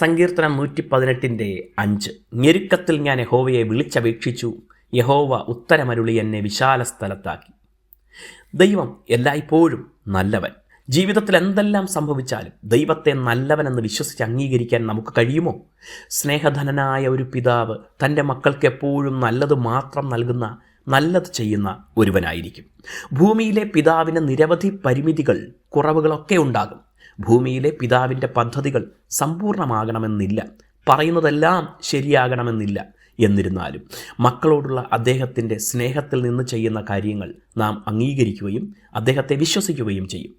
സങ്കീർത്തനം 118:5 ഞെരുക്കത്തിൽ ഞാൻ യഹോവയെ വിളിച്ചപേക്ഷിച്ചു, യഹോവ ഉത്തരമരുളി എന്നെ വിശാല സ്ഥലത്താക്കി. ദൈവം എല്ലായ്പ്പോഴും നല്ലവൻ. ജീവിതത്തിൽ എന്തെല്ലാം സംഭവിച്ചാലും ദൈവത്തെ നല്ലവനെന്ന് വിശ്വസിച്ച് അംഗീകരിക്കാൻ നമുക്ക് കഴിയുമോ? സ്നേഹധനനായ ഒരു പിതാവ് തൻ്റെ മക്കൾക്ക് എപ്പോഴും നല്ലത് മാത്രം നൽകുന്ന, നല്ലത് ചെയ്യുന്ന ഒരുവനായിരിക്കും. ഭൂമിയിലെ പിതാവിന് നിരവധി പരിമിതികൾ, കുറവുകളൊക്കെ ഉണ്ടാകും. ഭൂമിയിലെ പിതാവിൻ്റെ പദ്ധതികൾ സമ്പൂർണ്ണമാകണമെന്നില്ല, പറയുന്നതെല്ലാം ശരിയാകണമെന്നില്ല. എന്നിരുന്നാലും മക്കളോടുള്ള അദ്ദേഹത്തിൻ്റെ സ്നേഹത്തിൽ നിന്ന് ചെയ്യുന്ന കാര്യങ്ങൾ നാം അംഗീകരിക്കുകയും അദ്ദേഹത്തെ വിശ്വസിക്കുകയും ചെയ്യും.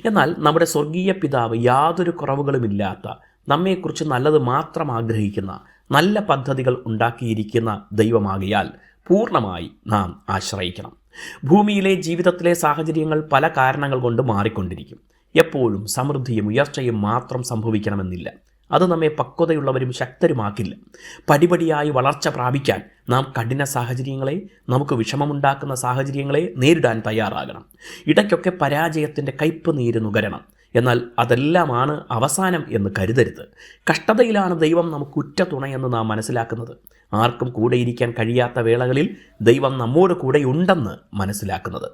എന്നാൽ നമ്മുടെ സ്വർഗീയ പിതാവ് യാതൊരു കുറവുകളുമില്ലാത്ത, നമ്മെക്കുറിച്ച് നല്ലത് മാത്രം ആഗ്രഹിക്കുന്ന, നല്ല പദ്ധതികൾ ഉണ്ടാക്കിയിരിക്കുന്ന ദൈവമാകയാൽ പൂർണ്ണമായി നാം ആശ്രയിക്കണം. ഭൂമിയിലെ ജീവിതത്തിലെ സാഹചര്യങ്ങൾ പല കാരണങ്ങൾ കൊണ്ട് മാറിക്കൊണ്ടിരിക്കും. എപ്പോഴും സമൃദ്ധിയും ഉയർച്ചയും മാത്രം സംഭവിക്കണമെന്നില്ല. അത് നമ്മെ പക്വതയുള്ളവരും ശക്തരുമാക്കില്ല. പടിപടിയായി വളർച്ച പ്രാപിക്കാൻ നാം കഠിന സാഹചര്യങ്ങളെ, നമുക്ക് വിഷമമുണ്ടാക്കുന്ന സാഹചര്യങ്ങളെ നേരിടാൻ തയ്യാറാകണം. ഇടയ്ക്കൊക്കെ പരാജയത്തിൻ്റെ കയ്പ് നീര് നുകരണം. എന്നാൽ അതെല്ലാമാണ് അവസാനം എന്ന് കരുതരുത്. കഷ്ടതയിലാണ് ദൈവം നമുക്ക് ഉറ്റ തുണയെന്ന് നാം മനസ്സിലാക്കുന്നത്. ആർക്കും കൂടെയിരിക്കാൻ കഴിയാത്ത വേളകളിൽ ദൈവം നമ്മോട് കൂടെയുണ്ടെന്ന് മനസ്സിലാക്കുന്നത്.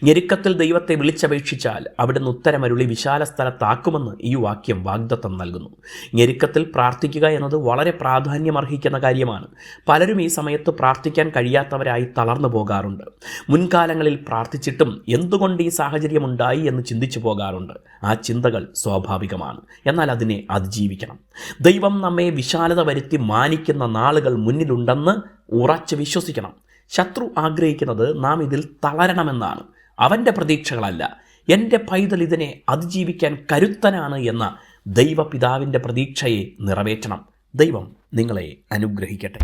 ഞെരുക്കത്തിൽ ദൈവത്തെ വിളിച്ചപേക്ഷിച്ചാൽ അവിടുന്ന് ഉത്തരമരുളി വിശാല സ്ഥലത്താക്കുമെന്ന് ഈ വാക്യം വാഗ്ദത്തം നൽകുന്നു. ഞെരുക്കത്തിൽ പ്രാർത്ഥിക്കുക എന്നത് വളരെ പ്രാധാന്യമർഹിക്കുന്ന കാര്യമാണ്. പലരും ഈ സമയത്ത് പ്രാർത്ഥിക്കാൻ കഴിയാത്തവരായി തളർന്നു പോകാറുണ്ട്. മുൻകാലങ്ങളിൽ പ്രാർത്ഥിച്ചിട്ടും എന്തുകൊണ്ട് ഈ സാഹചര്യമുണ്ടായി എന്ന് ചിന്തിച്ചു പോകാറുണ്ട്. ആ ചിന്തകൾ സ്വാഭാവികമാണ്. എന്നാൽ അതിനെ അതിജീവിക്കണം. ദൈവം നമ്മെ വിശാലത വരുത്തി മാനിക്കുന്ന നാളുകൾ മുന്നിലുണ്ടെന്ന് ഉറച്ച് വിശ്വസിക്കണം. ശത്രു ആഗ്രഹിക്കുന്നത് നാം ഇതിൽ തളരണമെന്നാണ്. അവൻ്റെ പ്രതീക്ഷകളല്ല. എൻ്റെ പൈതൽ ഇതിനെ അതിജീവിക്കാൻ കരുത്തനാണ് എന്ന ദൈവപിതാവിൻ്റെ പ്രതീക്ഷയെ നിറവേറ്റണം. ദൈവം നിങ്ങളെ അനുഗ്രഹിക്കട്ടെ.